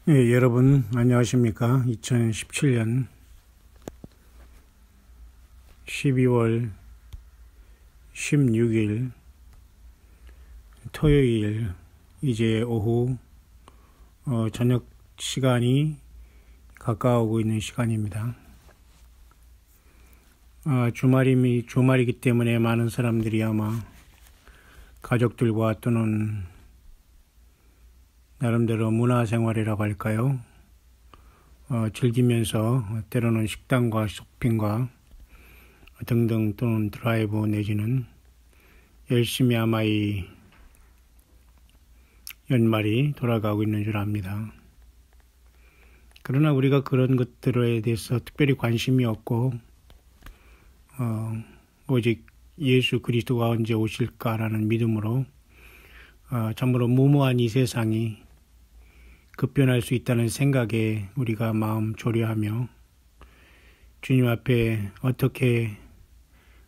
네, 여러분 안녕하십니까? 2017년 12월 16일 토요일 이제 오후 저녁 시간이 가까워오고 있는 시간입니다. 주말이기 때문에 많은 사람들이 아마 가족들과 또는 나름대로 문화생활이라고 할까요? 즐기면서 때로는 식당과 쇼핑과 등등 또는 드라이브 내지는 열심히 아마 이 연말이 돌아가고 있는 줄 압니다. 그러나 우리가 그런 것들에 대해서 특별히 관심이 없고 오직 예수 그리스도가 언제 오실까라는 믿음으로 참으로 무모한 이 세상이 급변할 수 있다는 생각에 우리가 마음 조려하며 주님 앞에 어떻게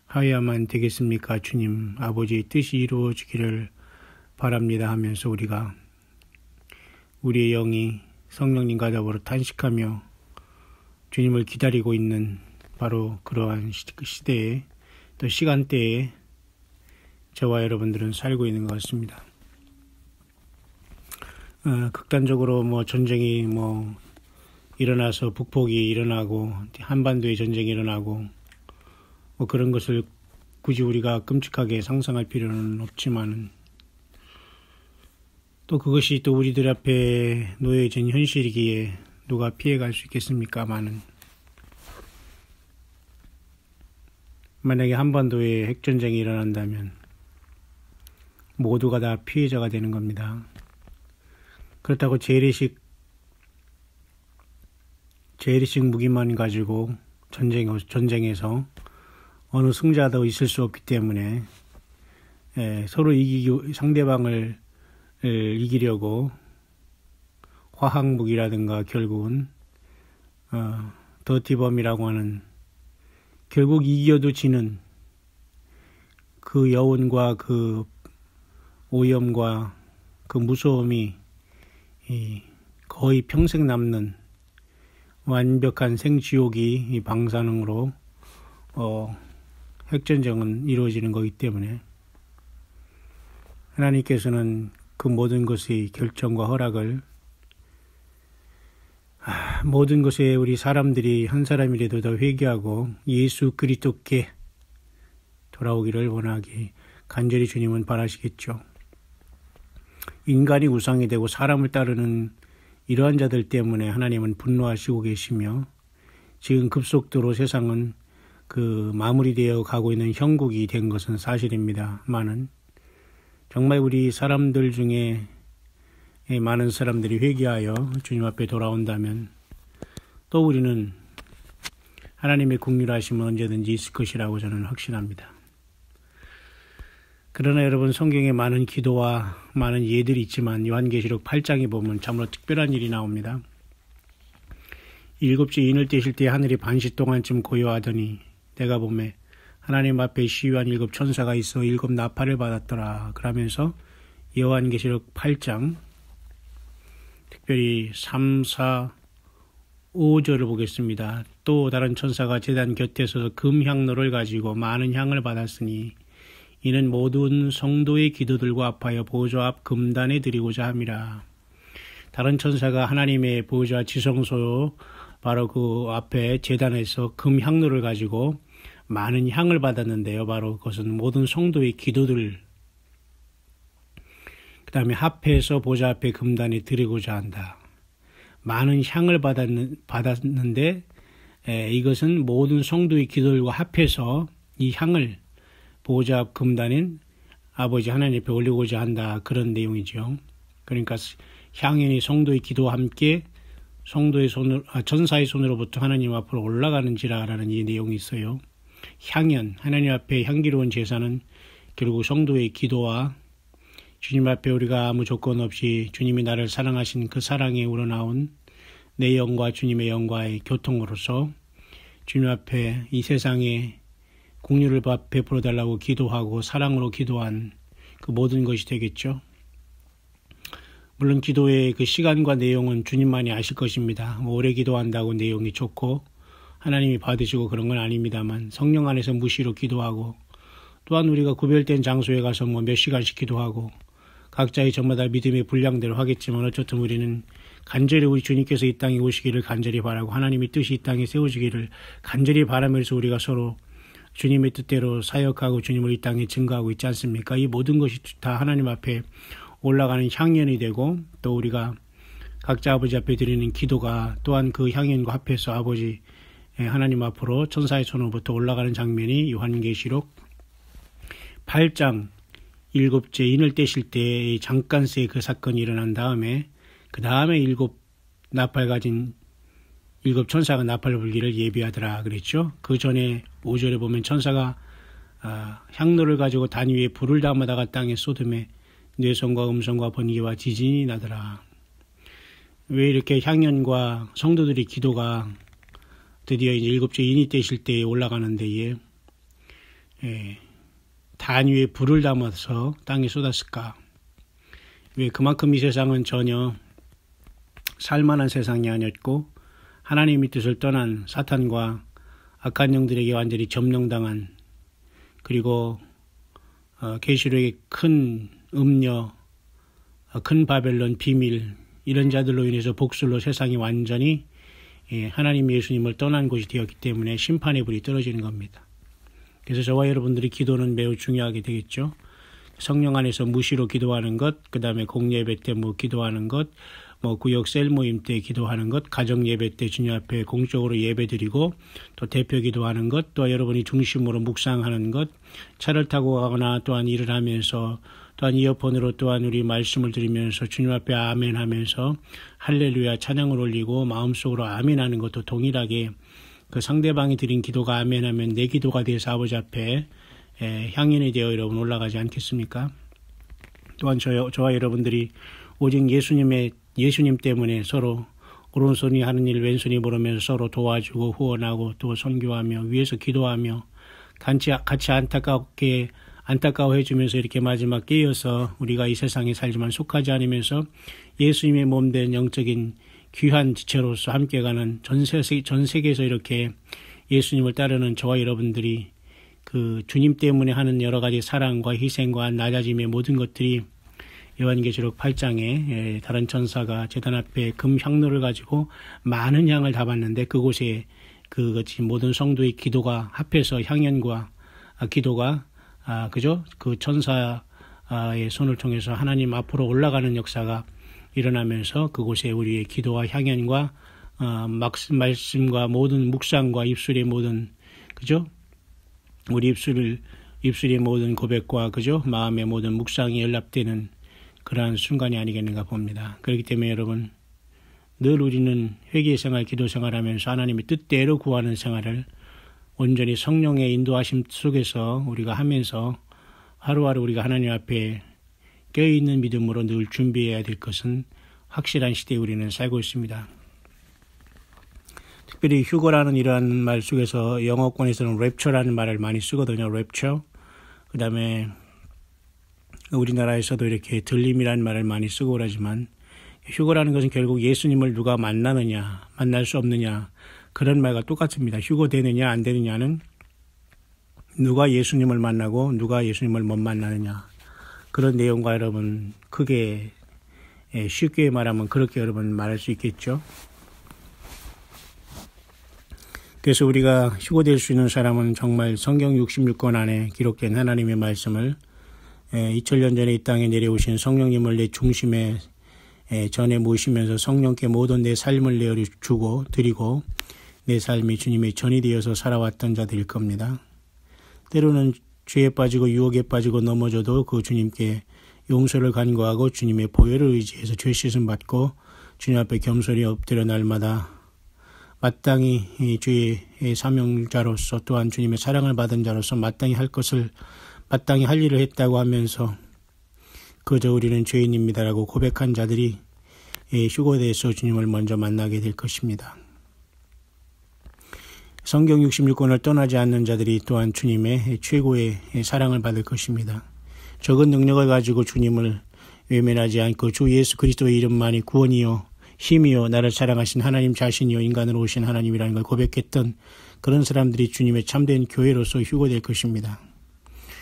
하여야만 되겠습니까? 주님 아버지의 뜻이 이루어지기를 바랍니다 하면서 우리가 우리의 영이 성령님과 더불어 탄식하며 주님을 기다리고 있는 바로 그러한 시대에 또 시간대에 저와 여러분들은 살고 있는 것 같습니다. 극단적으로 전쟁이 일어나서 북폭이 일어나고 한반도에 전쟁이 일어나고 그런 것을 굳이 우리가 끔찍하게 상상할 필요는 없지만 또 그것이 또 우리들 앞에 놓여진 현실이기에 누가 피해갈 수 있겠습니까마는 만약에 한반도에 핵전쟁이 일어난다면 모두가 다 피해자가 되는 겁니다. 그렇다고 재래식 무기만 가지고 전쟁에서 어느 승자도 있을 수 없기 때문에 서로 상대방을 이기려고 화학무기라든가 결국은 더티범이라고 하는 결국 이겨도 지는 그 여운과 그 오염과 그 무서움이 거의 평생 남는 완벽한 생지옥이 방사능으로 핵전쟁은 이루어지는 거기 때문에 하나님께서는 그 모든 것의 결정과 허락을 모든 것에 우리 사람들이 한 사람이라도 더 회개하고 예수 그리스도께 돌아오기를 원하기 간절히 주님은 바라시겠죠. 인간이 우상이 되고 사람을 따르는 이러한 자들 때문에 하나님은 분노하시고 계시며 지금 급속도로 세상은 그 마무리되어 가고 있는 형국이 된 것은 사실입니다만은 정말 우리 사람들 중에 많은 사람들이 회개하여 주님 앞에 돌아온다면 또 우리는 하나님의 긍휼하심은 언제든지 있을 것이라고 저는 확신합니다. 그러나 여러분 성경에 많은 기도와 많은 예들이 있지만 요한계시록 8장에 보면 참으로 특별한 일이 나옵니다. 7째 인을 떼실 때 하늘이 반시 동안쯤 고요하더니 내가 보매 하나님 앞에 시위한 7 천사가 있어 7 나팔을 받았더라. 그러면서 요한계시록 8장 특별히 3, 4, 5절을 보겠습니다. 또 다른 천사가 제단 곁에 서서 금향로를 가지고 많은 향을 받았으니 이는 모든 성도의 기도들과 합하여 보좌 앞 금단에 드리고자 함이라. 다른 천사가 하나님의 보좌 지성소 바로 그 앞에 제단에서 금향로를 가지고 많은 향을 받았는데요. 바로 그것은 모든 성도의 기도들 그 다음에 합해서 보좌 앞에 금단에 드리고자 한다. 많은 향을 받았는데 이것은 모든 성도의 기도들과 합해서 이 향을 보좌 앞 금단인 아버지 하나님 앞에 올리고자 한다. 그런 내용이죠. 그러니까 향연이 성도의 기도와 함께 성도의 천사의 손으로부터 하나님 앞으로 올라가는지라라는 이 내용이 있어요. 향연, 하나님 앞에 향기로운 제사는 결국 성도의 기도와 주님 앞에 우리가 아무 조건 없이 주님이 나를 사랑하신 그 사랑에 우러나온 내 영과 주님의 영과의 교통으로서 주님 앞에 이 세상에 긍휼을 베풀어 달라고 기도하고 사랑으로 기도한 그 모든 것이 되겠죠. 물론 기도의 그 시간과 내용은 주님만이 아실 것입니다. 오래 기도한다고 내용이 좋고 하나님이 받으시고 그런 건 아닙니다만 성령 안에서 무시로 기도하고 또한 우리가 구별된 장소에 가서 몇 시간씩 기도하고 각자의 저마다 믿음의 분량대로 하겠지만 어쨌든 우리는 간절히 우리 주님께서 이 땅에 오시기를 간절히 바라고 하나님의 뜻이 이 땅에 세워지기를 간절히 바라면서 우리가 서로 주님의 뜻대로 사역하고 주님을 이 땅에 증거하고 있지 않습니까? 이 모든 것이 다 하나님 앞에 올라가는 향연이 되고 또 우리가 각자 아버지 앞에 드리는 기도가 또한 그 향연과 합해서 아버지 하나님 앞으로 천사의 손으로부터 올라가는 장면이 요한계시록 8장 7째 인을 떼실 때 잠깐새 그 사건이 일어난 다음에 그 다음에 7나팔 가진 7천사가 나팔 불기를 예비하더라 그랬죠. 그 전에 5절에 보면 천사가 향로를 가지고 단 위에 불을 담아다가 땅에 쏟음에 뇌성과 음성과 번개와 지진이 나더라. 왜 이렇게 향연과 성도들의 기도가 드디어 이제 7째 인이 떼실 때에 올라가는 데에 단 위에 불을 담아서 땅에 쏟았을까? 왜 그만큼 이 세상은 전혀 살만한 세상이 아니었고 하나님의 뜻을 떠난 사탄과 악한 영들에게 완전히 점령당한 그리고 계시록의 큰 음녀, 큰 바벨론 비밀 이런 자들로 인해서 복술로 세상이 완전히 하나님 예수님을 떠난 곳이 되었기 때문에 심판의 불이 떨어지는 겁니다. 그래서 저와 여러분들의 기도는 매우 중요하게 되겠죠. 성령 안에서 무시로 기도하는 것, 그 다음에 공예배 때 기도하는 것, 구역 셀 모임 때 기도하는 것, 가정 예배 때 주님 앞에 공적으로 예배 드리고 또 대표 기도하는 것, 또 여러분이 중심으로 묵상하는 것, 차를 타고 가거나 또한 일을 하면서 또한 이어폰으로 또한 우리 말씀을 들으면서 주님 앞에 아멘 하면서 할렐루야 찬양을 올리고 마음속으로 아멘 하는 것도 동일하게 그 상대방이 드린 기도가 아멘 하면 내 기도가 돼서 아버지 앞에 향연이 되어 여러분 올라가지 않겠습니까? 또한 저와 여러분들이 오직 예수님 때문에 서로 오른손이 하는 일 왼손이 모르면서 서로 도와주고 후원하고 또 선교하며 위에서 기도하며 같이 안타까워해 주면서 이렇게 마지막 깨어서 우리가 이 세상에 살지만 속하지 않으면서 예수님의 몸된 영적인 귀한 지체로서 함께 가는 전 세계에서 이렇게 예수님을 따르는 저와 여러분들이 그 주님 때문에 하는 여러 가지 사랑과 희생과 낮아짐의 모든 것들이 요한계시록 8장에 다른 천사가 제단 앞에 금 향로를 가지고 많은 향을 담았는데 그곳에 그것이 모든 성도의 기도가 합해서 향연과 기도가 그죠? 그 천사의 손을 통해서 하나님 앞으로 올라가는 역사가 일어나면서 그곳에 우리의 기도와 향연과 말씀과 모든 묵상과 입술의 모든 그죠? 우리 입술의 모든 고백과 그죠? 마음의 모든 묵상이 연락되는 그러한 순간이 아니겠는가 봅니다. 그렇기 때문에 여러분 늘 우리는 회개 생활, 기도 생활하면서 하나님의 뜻대로 구하는 생활을 온전히 성령의 인도하심 속에서 우리가 하면서 하루하루 우리가 하나님 앞에 껴있는 믿음으로 늘 준비해야 될 것은 확실한 시대에 우리는 살고 있습니다. 특별히 휴거라는 이러한 말 속에서 영어권에서는 랩처라는 말을 많이 쓰거든요. 랩처. 그 다음에 우리나라에서도 이렇게 들림이라는 말을 많이 쓰고 그러지만 휴거라는 것은 결국 예수님을 누가 만나느냐, 만날 수 없느냐 그런 말과 똑같습니다. 휴거되느냐 안 되느냐는 누가 예수님을 만나고 누가 예수님을 못 만나느냐 그런 내용과 여러분 크게 쉽게 말하면 그렇게 여러분 말할 수 있겠죠. 그래서 우리가 휴거될 수 있는 사람은 정말 성경 66권 안에 기록된 하나님의 말씀을 2000년 전에 이 땅에 내려오신 성령님을 내 중심에 전에 모시면서 성령께 모든 내 삶을 내어주고 드리고 내 삶이 주님의 전이 되어서 살아왔던 자들일 겁니다. 때로는 죄에 빠지고 유혹에 빠지고 넘어져도 그 주님께 용서를 간구하고 주님의 보혈을 의지해서 죄 씻음 받고 주님 앞에 겸손히 엎드려 날마다 마땅히 주의 사명자로서 또한 주님의 사랑을 받은 자로서 마땅히 할 일을 했다고 하면서 그저 우리는 죄인입니다라고 고백한 자들이 휴거돼서 주님을 먼저 만나게 될 것입니다. 성경 66권을 떠나지 않는 자들이 또한 주님의 최고의 사랑을 받을 것입니다. 적은 능력을 가지고 주님을 외면하지 않고 주 예수 그리스도의 이름만이 구원이요 힘이요 나를 사랑하신 하나님 자신이요 인간으로 오신 하나님이라는 걸 고백했던 그런 사람들이 주님의 참된 교회로서 휴거될 것입니다.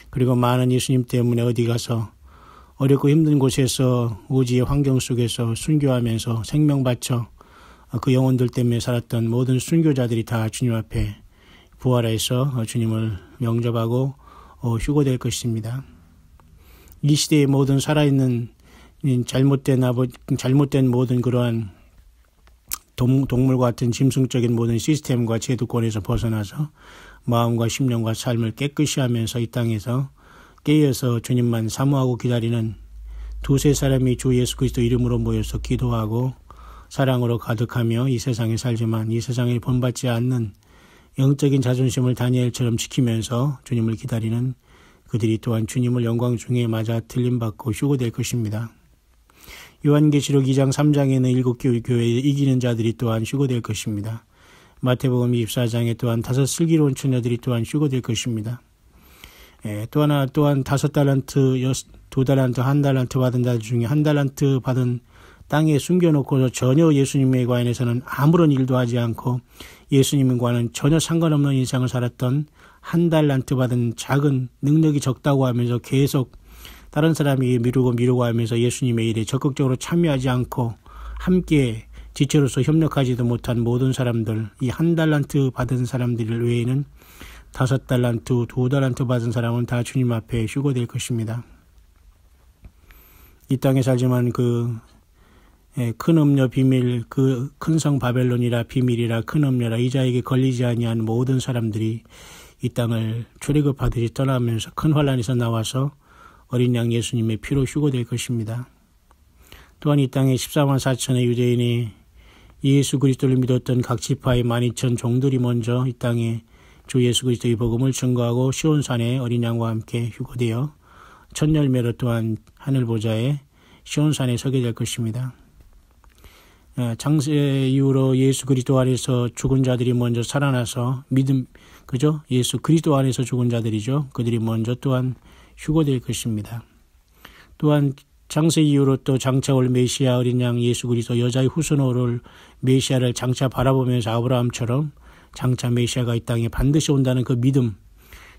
그리고 많은 예수님 때문에 어디 가서 어렵고 힘든 곳에서 오지의 환경 속에서 순교하면서 생명 바쳐 그 영혼들 때문에 살았던 모든 순교자들이 다 주님 앞에 부활해서 주님을 영접하고 휴거될 것입니다. 이 시대의 모든 살아있는 잘못된 모든 그러한 동물과 같은 짐승적인 모든 시스템과 제도권에서 벗어나서 마음과 심령과 삶을 깨끗이 하면서 이 땅에서 깨어서 주님만 사모하고 기다리는 두세 사람이 주 예수 그리스도 이름으로 모여서 기도하고 사랑으로 가득하며 이 세상에 살지만 이 세상에 본받지 않는 영적인 자존심을 다니엘처럼 지키면서 주님을 기다리는 그들이 또한 주님을 영광 중에 맞아 틀림받고 휴거될 것입니다. 요한계시록 2장 3장에는 7교회에 이기는 자들이 또한 휴거될 것입니다. 마태복음 24장에 또한 5 슬기로운 처녀들이 또한 휴거될 것입니다. 또한 5달란트, 2달란트, 1달란트 받은 자들 중에 1달란트 받은 땅에 숨겨놓고서 전혀 예수님에 관해서는 아무런 일도 하지 않고 예수님과는 전혀 상관없는 인생을 살았던 1달란트 받은 작은 능력이 적다고 하면서 계속 다른 사람이 미루고 하면서 예수님의 일에 적극적으로 참여하지 않고 함께 지체로서 협력하지도 못한 모든 사람들, 이 1달란트 받은 사람들 외에는 5달란트, 2달란트 받은 사람은 다 주님 앞에 휴거될 것입니다. 이 땅에 살지만 큰 음녀 비밀, 그 큰 성 바벨론이라 비밀이라 큰 음녀라 이자에게 걸리지 아니한 모든 사람들이 이 땅을 출애굽하듯이 떠나면서 큰 환란에서 나와서 어린 양 예수님의 피로 휴거될 것입니다. 또한 이 땅에 14만 4천의 유대인이 예수 그리스도를 믿었던 각 지파의 12,000 종들이 먼저 이 땅에 주 예수 그리스도의 복음을 증거하고 시온산에 어린 양과 함께 휴거되어 첫 열매로 또한 하늘 보좌에 시온산에 서게 될 것입니다. 창세 이후로 예수 그리스도 안에서 죽은 자들이 먼저 살아나서 예수 그리스도 안에서 죽은 자들이죠. 그들이 먼저 또한 휴거될 것입니다. 또한 창세 이후로 또 장차 올 메시아 어린 양 예수 그리스도 여자의 후손으로 올 메시아를 장차 바라보면서 아브라함처럼 장차 메시아가 이 땅에 반드시 온다는 그 믿음,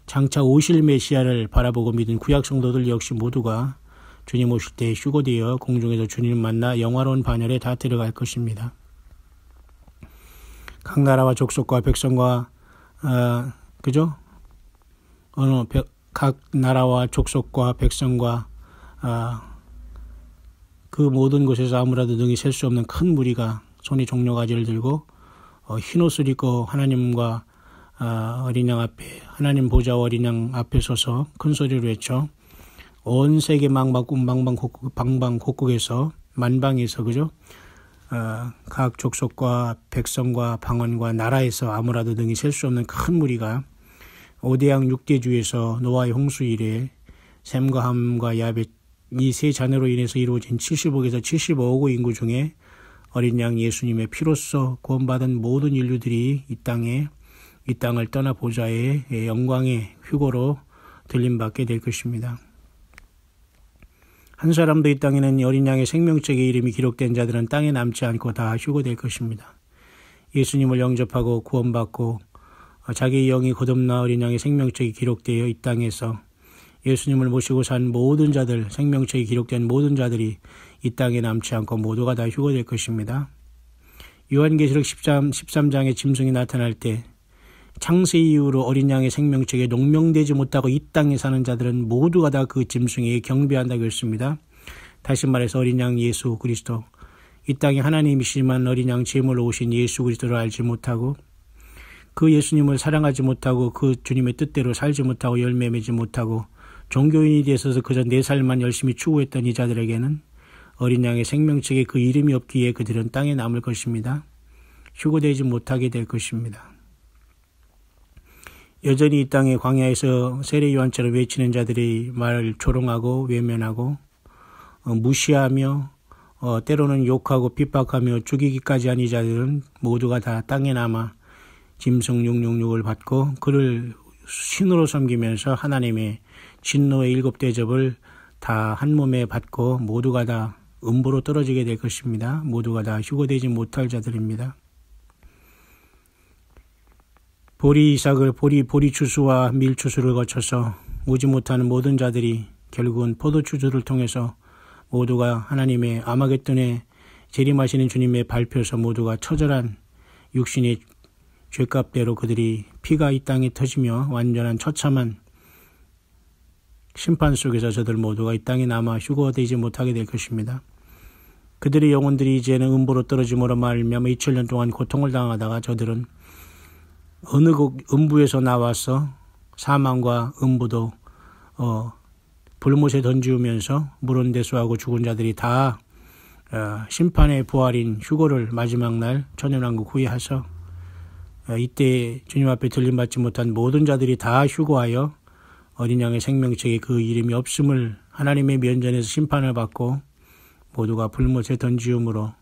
장차 오실 메시아를 바라보고 믿은 구약 성도들 역시 모두가 주님 오실 때 휴거되어 공중에서 주님 만나 영화로운 반열에 다 들어갈 것입니다. 각 나라와 족속과 백성과 각 나라와 족속과 백성과 그 모든 곳에서 아무라도 능히 셀 수 없는 큰 무리가 손에 종려가지를 들고 흰 옷을 입고 하나님과 어린 양 앞에 하나님 보좌와 어린 양 앞에 서서 큰 소리로 외쳐 온 세계 방방곡곡에서 만방에서 각 족속과 백성과 방언과 나라에서 아무라도 능히 셀 수 없는 큰 무리가 5대양 6대주에서 노아의 홍수 이래 셈과 함과 야벳 이 세 자녀로 인해서 이루어진 70억에서 75억 인구 중에 어린 양 예수님의 피로써 구원받은 모든 인류들이 이 땅을 떠나 보좌의 영광의 휴거로 들림받게 될 것입니다. 한 사람도 이 땅에는 어린 양의 생명책의 이름이 기록된 자들은 땅에 남지 않고 다 휴거될 것입니다. 예수님을 영접하고 구원받고 자기의 영이 거듭나 어린 양의 생명책이 기록되어 이 땅에서 예수님을 모시고 산 모든 자들, 생명책이 기록된 모든 자들이 이 땅에 남지 않고 모두가 다 휴거될 것입니다. 요한계시록 13장의 짐승이 나타날 때 창세 이후로 어린 양의 생명책에 농명되지 못하고 이 땅에 사는 자들은 모두가 다 그 짐승에게 경배한다고 했습니다. 다시 말해서 어린 양 예수 그리스도, 이 땅에 하나님이시지만 어린 양 제물로 오신 예수 그리스도를 알지 못하고 그 예수님을 사랑하지 못하고 그 주님의 뜻대로 살지 못하고 열매 맺지 못하고 종교인이 되어서 그저 내 삶만 열심히 추구했던 이 자들에게는 어린 양의 생명책에 그 이름이 없기에 그들은 땅에 남을 것입니다. 휴거되지 못하게 될 것입니다. 여전히 이 땅의 광야에서 세례 요한처럼 외치는 자들의 말을 조롱하고 외면하고 무시하며 때로는 욕하고 핍박하며 죽이기까지 한 이 자들은 모두가 다 땅에 남아 짐승 666을 받고 그를 신으로 섬기면서 하나님의 진노의 7 대접을 다 한 몸에 받고 모두가 다 음부로 떨어지게 될 것입니다. 모두가 다 휴거되지 못할 자들입니다. 보리 추수와 밀 추수를 거쳐서 오지 못하는 모든 자들이 결국은 포도 추수를 통해서 모두가 하나님의 아마겟돈에 재림하시는 주님의 발표에서 모두가 처절한 육신의 죄값대로 그들이 피가 이 땅에 터지며 완전한 처참한 심판 속에서 저들 모두가 이 땅에 남아 휴거되지 못하게 될 것입니다. 그들의 영혼들이 이제는 음부로 떨어짐으로 말미암아 2000년 동안 고통을 당하다가 저들은 어느 음부에서 나와서 사망과 음부도 불못에 던지우면서 물은 대수하고 죽은 자들이 다 심판의 부활인 휴거를 마지막 날 천연왕국 후에 하서 이때 주님 앞에 들림받지 못한 모든 자들이 다 휴거하여 어린 양의 생명책에 그 이름이 없음을 하나님의 면전에서 심판을 받고 모두가 불못에 던지움으로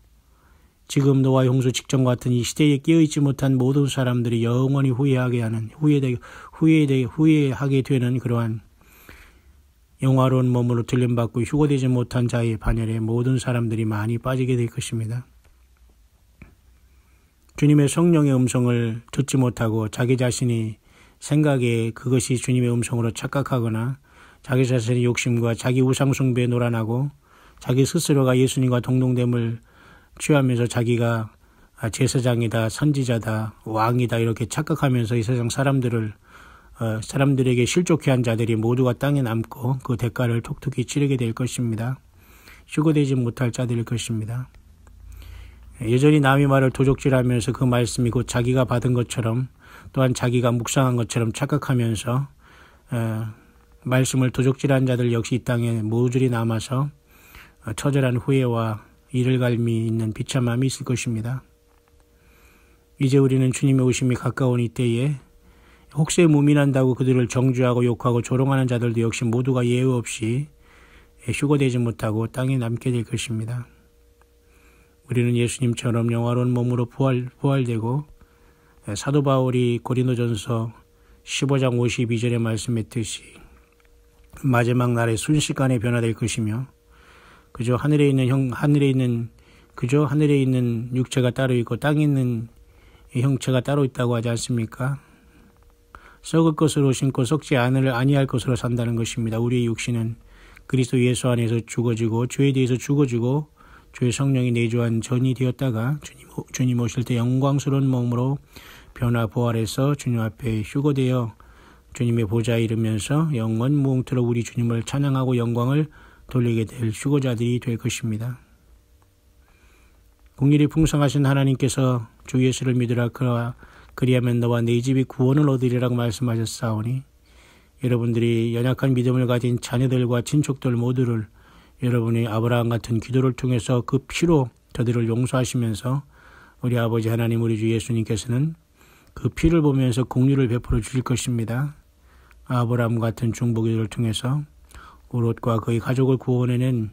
지금 노아 홍수 직전과 같은 이 시대에 깨어있지 못한 모든 사람들이 영원히 후회하게 되는 그러한 영화로운 몸으로 들림받고 휴거되지 못한 자의 반열에 모든 사람들이 많이 빠지게 될 것입니다. 주님의 성령의 음성을 듣지 못하고 자기 자신이 생각에 그것이 주님의 음성으로 착각하거나 자기 자신의 욕심과 자기 우상숭배에 놀아나고 자기 스스로가 예수님과 동등됨을 취하면서 자기가 제사장이다, 선지자다, 왕이다 이렇게 착각하면서 이 세상 사람들에게 실족해 한 자들이 모두가 땅에 남고 그 대가를 톡톡히 치르게 될 것입니다. 휴거되지 못할 자들일 것입니다. 여전히 남의 말을 도적질하면서 그 말씀이 곧 자기가 받은 것처럼 또한 자기가 묵상한 것처럼 착각하면서 말씀을 도적질한 자들 역시 이 땅에 모조리 남아서 처절한 후회와 이를갈미 있는 비참함이 있을 것입니다. 이제 우리는 주님의 오심이 가까운 이때에 혹세 무민한다고 그들을 정죄하고 욕하고 조롱하는 자들도 역시 모두가 예외 없이 휴거되지 못하고 땅에 남게 될 것입니다. 우리는 예수님처럼 영화로운 몸으로 부활되고 사도 바울이 고린도전서 15장 52절에 말씀했듯이 마지막 날에 순식간에 변화될 것이며 그저 하늘에 있는 육체가 따로 있고 땅에 있는 형체가 따로 있다고 하지 않습니까? 썩을 것으로 신고 썩지 아니할 것으로 산다는 것입니다. 우리의 육신은 그리스도 예수 안에서 죽어지고 죄에 대해서 죽어지고 주의 성령이 내주한 전이 되었다가 주님 오실 때 영광스러운 몸으로 변화 부활해서 주님 앞에 휴거되어 주님의 보좌에 이르면서 영원 무궁토록 우리 주님을 찬양하고 영광을 돌리게 될 휴거자들이 될 것입니다. 공일이 풍성하신 하나님께서 주 예수를 믿으라 그리하면 너와 네 집이 구원을 얻으리라고 말씀하셨사오니 여러분들이 연약한 믿음을 가진 자녀들과 친척들 모두를 여러분이 아브라함 같은 기도를 통해서 그 피로 저들을 용서하시면서 우리 아버지 하나님 우리 주 예수님께서는 그 피를 보면서 공유를 베풀어 주실 것입니다. 아브라함 같은 중보기도를 통해서 롯과 그의 가족을 구원해낸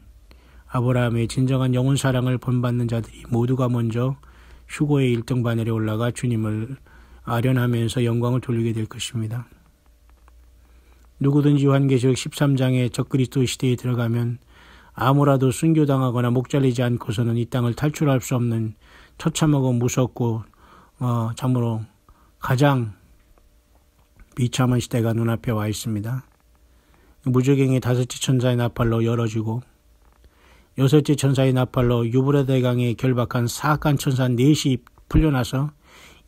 아브라함의 진정한 영혼 사랑을 본받는 자들이 모두가 먼저 휴거의 1등 반열에 올라가 주님을 아련하면서 영광을 돌리게 될 것입니다. 누구든지 요한계시록 13장의 적그리스도 시대에 들어가면 아무라도 순교당하거나 목 잘리지 않고서는 이 땅을 탈출할 수 없는 처참하고 무섭고 참으로 가장 비참한 시대가 눈앞에 와 있습니다. 무저갱이 5째 천사의 나팔로 열어지고 6째 천사의 나팔로 유브라데 강에 결박한 사악한 천사 4시 풀려나서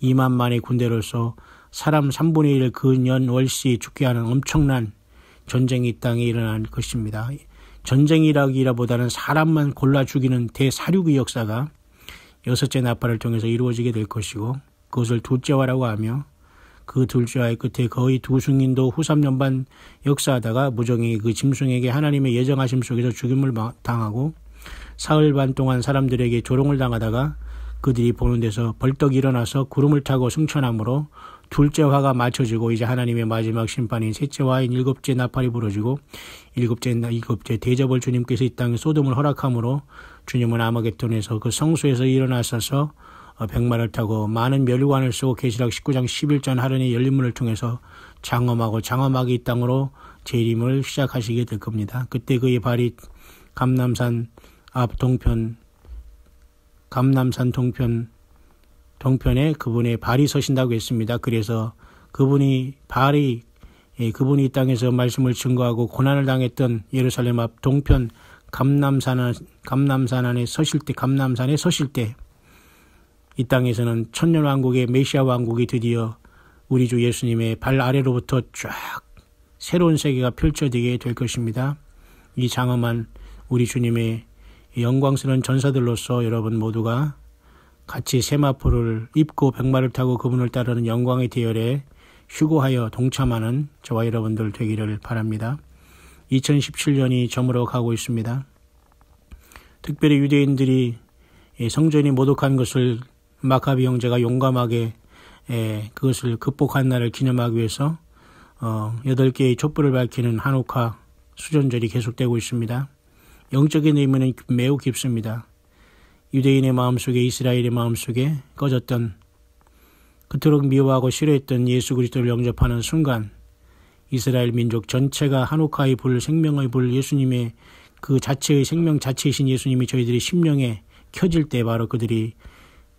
2만만의 군대로서 사람 3분의 1 그 년 월시 죽게 하는 엄청난 전쟁이 이 땅에 일어날 것입니다. 전쟁이라기보다는 사람만 골라 죽이는 대사륙의 역사가 6째 나팔을 통해서 이루어지게 될 것이고 그것을 둘째화라고 하며 그 둘째화의 끝에 거의 2승인도 후 3년 반 역사하다가 무정이 그 짐승에게 하나님의 예정하심 속에서 죽임을 당하고 사흘 반 동안 사람들에게 조롱을 당하다가 그들이 보는 데서 벌떡 일어나서 구름을 타고 승천함으로 둘째 화가 맞춰지고 이제 하나님의 마지막 심판인 셋째 화인 7째 나팔이 부러지고 7째 대접을 주님께서 이 땅에 소돔을 허락함으로 주님은 아마겟돈에서 그 성소에서 일어나셔서 백마를 타고 많은 멸관을 쓰고 계시록 19장 11절 하련의 열린문을 통해서 장엄하고 장엄하게 이 땅으로 재림을 시작하시게 될 겁니다. 그때 그의 발이 감람산 앞 감람산 동편에 그분의 발이 서신다고 했습니다. 그래서 그분이 이 땅에서 말씀을 증거하고 고난을 당했던 예루살렘 앞 동편 감람산에 서실 때 이 땅에서는 천년왕국의 메시아 왕국이 드디어 우리 주 예수님의 발 아래로부터 쫙 새로운 세계가 펼쳐지게 될 것입니다. 이 장엄한 우리 주님의 영광스러운 전사들로서 여러분 모두가 같이 세마포를 입고 백마를 타고 그분을 따르는 영광의 대열에 휴고하여 동참하는 저와 여러분들 되기를 바랍니다. 2017년이 저물어 가고 있습니다. 특별히 유대인들이 성전이 모독한 것을 마카비 형제가 용감하게 그것을 극복한 날을 기념하기 위해서 8개의 촛불을 밝히는 한우카 수전절이 계속되고 있습니다. 영적인 의미는 매우 깊습니다. 유대인의 마음속에 이스라엘의 마음속에 꺼졌던 그토록 미워하고 싫어했던 예수 그리스도를 영접하는 순간 이스라엘 민족 전체가 한우카의 불, 생명의 불, 예수님의 그 자체의 생명 자체이신 예수님이 저희들이 심령에 켜질 때 바로 그들이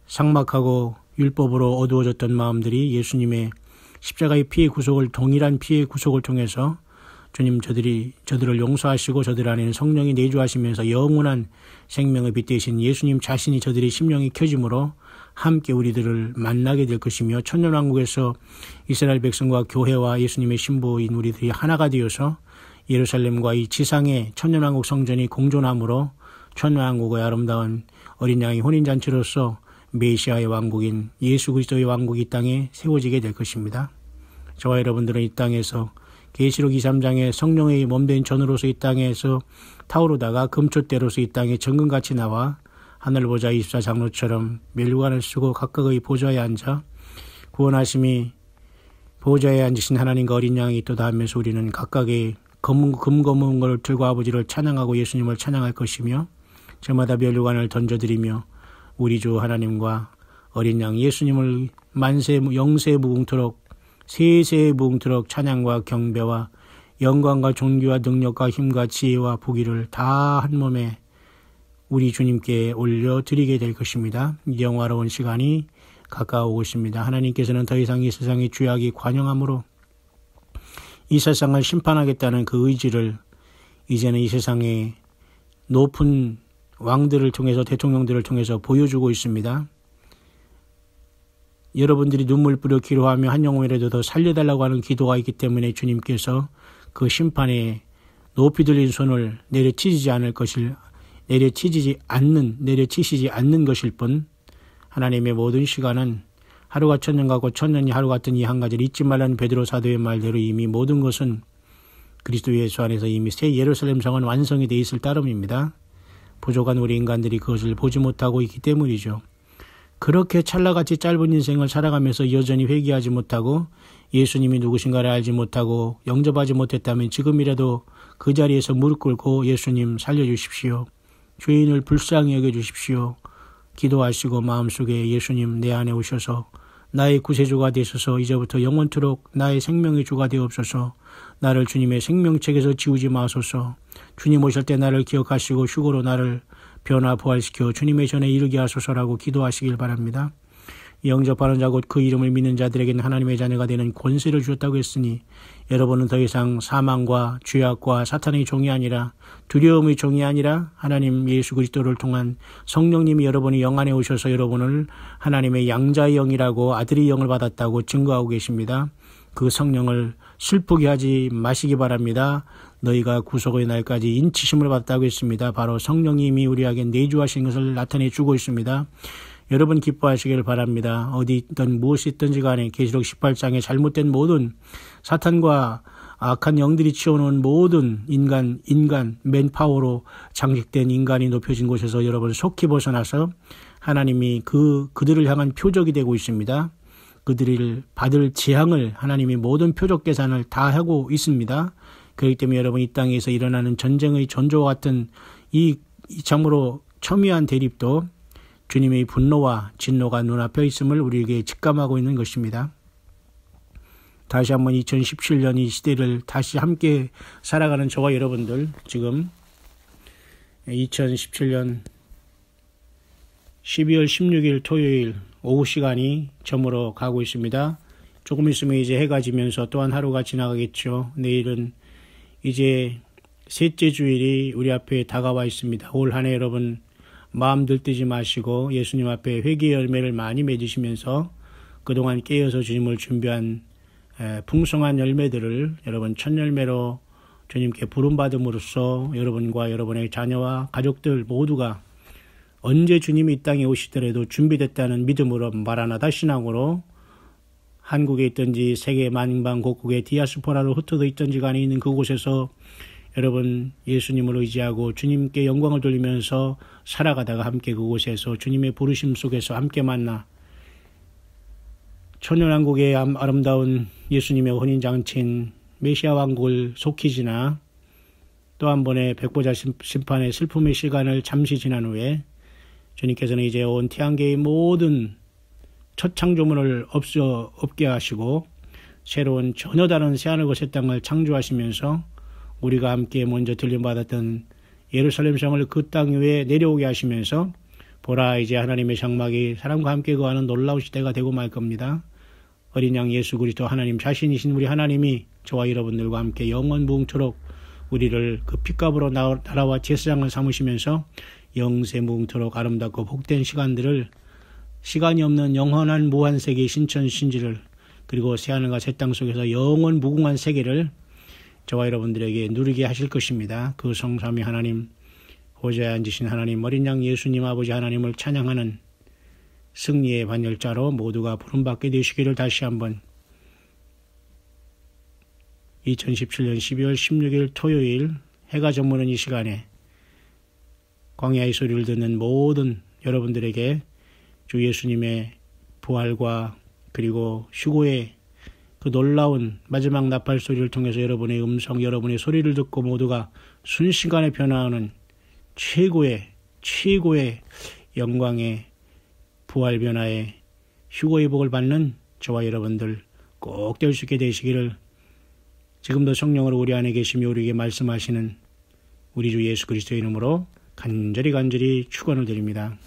삭막하고 율법으로 어두워졌던 마음들이 예수님의 십자가의 피의 구속을 동일한 피의 구속을 통해서 주님 저들을 용서하시고 저들 안에는 성령이 내주하시면서 영원한 생명의 빛 되신 예수님 자신이 저들의 심령이 켜짐으로 함께 우리들을 만나게 될 것이며 천년왕국에서 이스라엘 백성과 교회와 예수님의 신부인 우리들이 하나가 되어서 예루살렘과 이 지상의 천년왕국 성전이 공존함으로 천년왕국의 아름다운 어린 양의 혼인잔치로서 메시아의 왕국인 예수 그리스도의 왕국이 이 땅에 세워지게 될 것입니다. 저와 여러분들은 이 땅에서 계시록 23장의 성령의 몸된 전으로서 이 땅에서 타오르다가 금초대로서 이 땅에 정금같이 나와 하늘보좌 24장로처럼 멸관을 쓰고 각각의 보좌에 앉아 구원하심이 보좌에 앉으신 하나님과 어린 양이 있도다 하면서 우리는 각각의 금검은 것을 들고 아버지를 찬양하고 예수님을 찬양할 것이며 저마다 멸관을 던져드리며 우리 주 하나님과 어린 양 예수님을 영세 무궁토록 세세 무궁토록 찬양과 경배와 영광과 존귀와 능력과 힘과 지혜와 부귀를 다 한 몸에 우리 주님께 올려드리게 될 것입니다. 영화로운 시간이 가까우고 있습니다. 하나님께서는 더 이상 이 세상의 죄악이 관영함으로 이 세상을 심판하겠다는 그 의지를 이제는 이 세상의 높은 왕들을 통해서 대통령들을 통해서 보여주고 있습니다. 여러분들이 눈물 뿌려 기도하며 한 영혼이라도 더 살려달라고 하는 기도가 있기 때문에 주님께서 그 심판에 높이 들린 손을 내려치시지 않는 것일 뿐 하나님의 모든 시간은 하루가 천년 같고 천년이 하루 같은 이 한 가지를 잊지 말라는 베드로 사도의 말대로 이미 모든 것은 그리스도 예수 안에서 이미 새 예루살렘 성은 완성이 되어 있을 따름입니다. 부족한 우리 인간들이 그것을 보지 못하고 있기 때문이죠. 그렇게 찰나같이 짧은 인생을 살아가면서 여전히 회개하지 못하고 예수님이 누구신가를 알지 못하고 영접하지 못했다면 지금이라도 그 자리에서 무릎 꿇고 예수님 살려주십시오. 죄인을 불쌍히 여겨주십시오. 기도하시고 마음속에 예수님 내 안에 오셔서 나의 구세주가 되셔서 이제부터 영원토록 나의 생명의 주가 되옵소서. 나를 주님의 생명책에서 지우지 마소서. 주님 오실 때 나를 기억하시고 휴거로 나를 변화 부활시켜 주님의 전에 이르게 하소서라고 기도하시길 바랍니다. 영접하는 자 곧 그 이름을 믿는 자들에게는 하나님의 자녀가 되는 권세를 주셨다고 했으니 여러분은 더 이상 사망과 죄악과 사탄의 종이 아니라 두려움의 종이 아니라 하나님 예수 그리스도를 통한 성령님이 여러분의 영 안에 오셔서 여러분을 하나님의 양자의 영이라고 아들의 영을 받았다고 증거하고 계십니다. 그 성령을 슬프게 하지 마시기 바랍니다. 너희가 구속의 날까지 인치심을 받았다고 했습니다. 바로 성령님이 우리에게 내주하신 것을 나타내 주고 있습니다. 여러분 기뻐하시길 바랍니다. 어디 있든 무엇이 있든지 간에 계시록 18장에 잘못된 모든 사탄과 악한 영들이 치워놓은 모든 인간 맨파워로 장식된 인간이 높여진 곳에서 여러분 속히 벗어나서 하나님이 그들을 향한 표적이 되고 있습니다. 그들을 받을 재앙을 하나님이 모든 표적 계산을 다 하고 있습니다. 그렇기 때문에 여러분 이 땅에서 일어나는 전쟁의 전조와 같은 이 참으로 첨예한 대립도 주님의 분노와 진노가 눈앞에 있음을 우리에게 직감하고 있는 것입니다. 다시 한번 2017년 이 시대를 다시 함께 살아가는 저와 여러분들, 지금 2017년 12월 16일 토요일 오후 시간이 저물어 가고 있습니다. 조금 있으면 이제 해가 지면서 또한 하루가 지나가겠죠. 내일은 이제 셋째 주일이 우리 앞에 다가와 있습니다. 올 한 해 여러분 마음 들뜨지 마시고 예수님 앞에 회개의 열매를 많이 맺으시면서 그동안 깨어서 주님을 준비한 풍성한 열매들을 여러분 첫 열매로 주님께 부름받음으로써 여러분과 여러분의 자녀와 가족들 모두가 언제 주님이 이 땅에 오시더라도 준비됐다는 믿음으로 마라나다 신앙으로 한국에 있든지 세계 만방 곳곳에 디아스포라로 흩어져 있든지 간에 있는 그곳에서 여러분 예수님을 의지하고 주님께 영광을 돌리면서 살아가다가 함께 그곳에서 주님의 부르심 속에서 함께 만나 천연왕국의 아름다운 예수님의 혼인장친 메시아 왕국을 속히 지나 또 한 번의 백보자 심판의 슬픔의 시간을 잠시 지난 후에 주님께서는 이제 온 태양계의 모든 첫 창조물을 없게 하시고 새로운 전혀 다른 새하늘과 새 땅을 창조하시면서 우리가 함께 먼저 들림받았던 예루살렘 성을 그 땅 위에 내려오게 하시면서 보라 이제 하나님의 장막이 사람과 함께 거하는 놀라운 시대가 되고 말 겁니다. 어린 양 예수 그리스도 하나님 자신이신 우리 하나님이 저와 여러분들과 함께 영원 무궁토록 우리를 그 핏값으로 나라와 제사장을 삼으시면서 영세 무궁토록 아름답고 복된 시간들을 시간이 없는 영원한 무한세계의 신천신지를 그리고 새하늘과 새 땅 속에서 영원 무궁한 세계를 저와 여러분들에게 누리게 하실 것입니다. 그 성삼위 하나님, 보좌에 앉으신 하나님, 어린 양 예수님 아버지 하나님을 찬양하는 승리의 반열자로 모두가 부름받게 되시기를 다시 한번 2017년 12월 16일 토요일 해가 저무는 이 시간에 광야의 소리를 듣는 모든 여러분들에게 주 예수님의 부활과 그리고 휴고의 그 놀라운 마지막 나팔 소리를 통해서 여러분의 음성, 여러분의 소리를 듣고 모두가 순식간에 변화하는 최고의 영광의 부활 변화의 휴고의 복을 받는 저와 여러분들 꼭 될 수 있게 되시기를 지금도 성령으로 우리 안에 계시며 우리에게 말씀하시는 우리 주 예수 그리스도의 이름으로 간절히 축원을 드립니다.